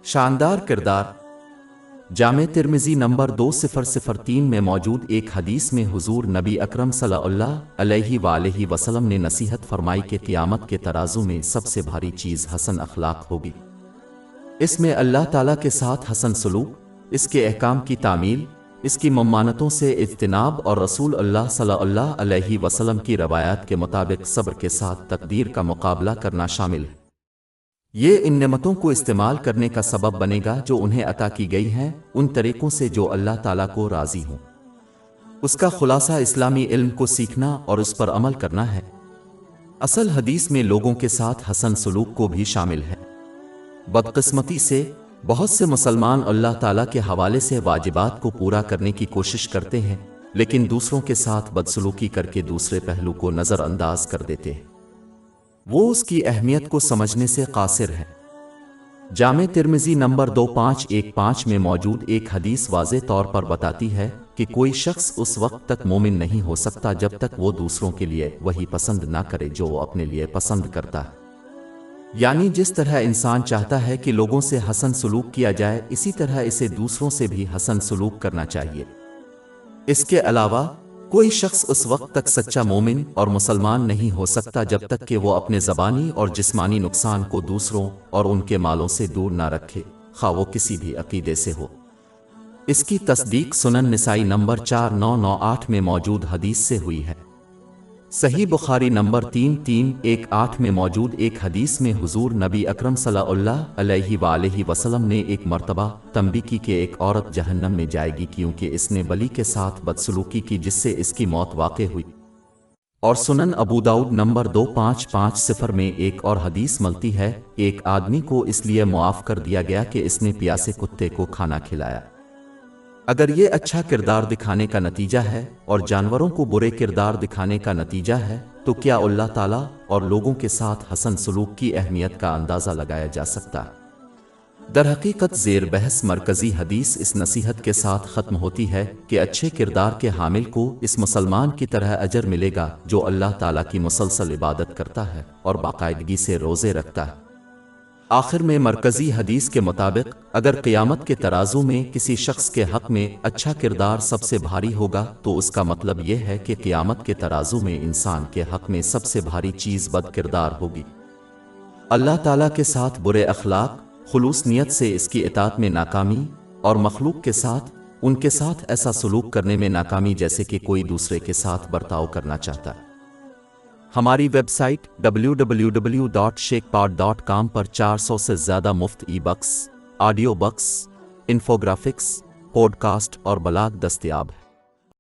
शानदार किरदार। जामे तिर्मिज़ी नंबर 2003 में मौजूद एक हदीस में हुजूर नबी अकरम सल्लल्लाहु अलैहि वसल्लम ने नसीहत फरमाई कि क़यामत के तराजू में सबसे भारी चीज़ हसन अखलाक होगी। इसमें अल्लाह ताला के साथ हसन सलूक, इसके अहकाम की तामील, इसकी ममानतों से इज्तिनाब और रसूल अल्लाह सल्लल्लाहु अलैहि वसल्लम की रवायात के मुताबिक सब्र के साथ तकदीर का मुकाबला करना शामिल है। ये इन नेमतों को इस्तेमाल करने का सबब बनेगा जो उन्हें अता की गई हैं उन तरीक़ों से जो अल्लाह ताला को राज़ी हों। उसका खुलासा इस्लामी इल्म को सीखना और उस पर अमल करना है। असल हदीस में लोगों के साथ हसन सलूक को भी शामिल है। बदकिस्मती से बहुत से मुसलमान अल्लाह ताला के हवाले से वाजिबात को पूरा करने की कोशिश करते हैं, लेकिन दूसरों के साथ बदसलूकी करके दूसरे पहलू को नज़रअंदाज कर देते हैं। वो उसकी अहमियत को समझने से कासिर है। जामे तिर्मिज़ी नंबर 2515 में मौजूद एक हदीस वाज़े तौर पर बताती है कि कोई शख्स उस वक्त तक मोमिन नहीं हो सकता जब तक वो दूसरों के लिए वही पसंद ना करे जो वो अपने लिए पसंद करता है। यानी जिस तरह इंसान चाहता है कि लोगों से हसन सलूक किया जाए, इसी तरह इसे दूसरों से भी हसन सलूक करना चाहिए। इसके अलावा कोई शख्स उस वक्त तक सच्चा मोमिन और मुसलमान नहीं हो सकता जब तक कि वो अपने ज़बानी और जिस्मानी नुकसान को दूसरों और उनके मालों से दूर ना रखे, खा वो किसी भी अकीदे से हो। इसकी तस्दीक सुनन निसाई नंबर 4998 में मौजूद हदीस से हुई है। सही बुखारी नंबर 3318 में मौजूद एक हदीस में हुजूर नबी अकरम सल्लल्लाहु अलैहि वसल्लम ने एक मर्तबा तंबी की कि एक औरत जहन्नम में जाएगी क्योंकि इसने बली के साथ बदसलूकी की जिससे इसकी मौत वाक़े हुई। और सुनन अबू दाऊद नंबर 2550 में एक और हदीस मिलती है, एक आदमी को इसलिए मुआफ़ कर दिया गया कि इसने प्यासे कुत्ते को खाना खिलाया। अगर ये अच्छा किरदार दिखाने का नतीजा है और जानवरों को बुरे किरदार दिखाने का नतीजा है, तो क्या अल्लाह ताला और लोगों के साथ हसन सलूक की अहमियत का अंदाज़ा लगाया जा सकता है। दरहकीकत ज़ेर बहस मरकज़ी हदीस इस नसीहत के साथ ख़त्म होती है कि अच्छे किरदार के हामिल को इस मुसलमान की तरह अजर मिलेगा जो अल्लाह ताला की मुसलसल इबादत करता है और बाकायदगी से रोज़े रखता है। आखिर में मरकज़ी हदीस के मुताबिक अगर क़यामत के तराजू में किसी शख्स के हक़ में अच्छा किरदार सबसे भारी होगा तो उसका मतलब यह है कि क़यामत के तराजू में इंसान के हक़ में सबसे भारी चीज़ बद किरदार होगी। अल्लाह ताला के साथ बुरे अखलाक, खुलूस नियत से इसकी इताअत में नाकामी और मखलूक के साथ उनके साथ ऐसा सलूक करने में नाकामी जैसे कि कोई दूसरे के साथ बर्ताव करना चाहता है। हमारी वेबसाइट www.sheikhpod.com पर 400 से ज़्यादा मुफ्त e-books, audio books, infographics, podcast और ब्लॉग दस्तयाब है।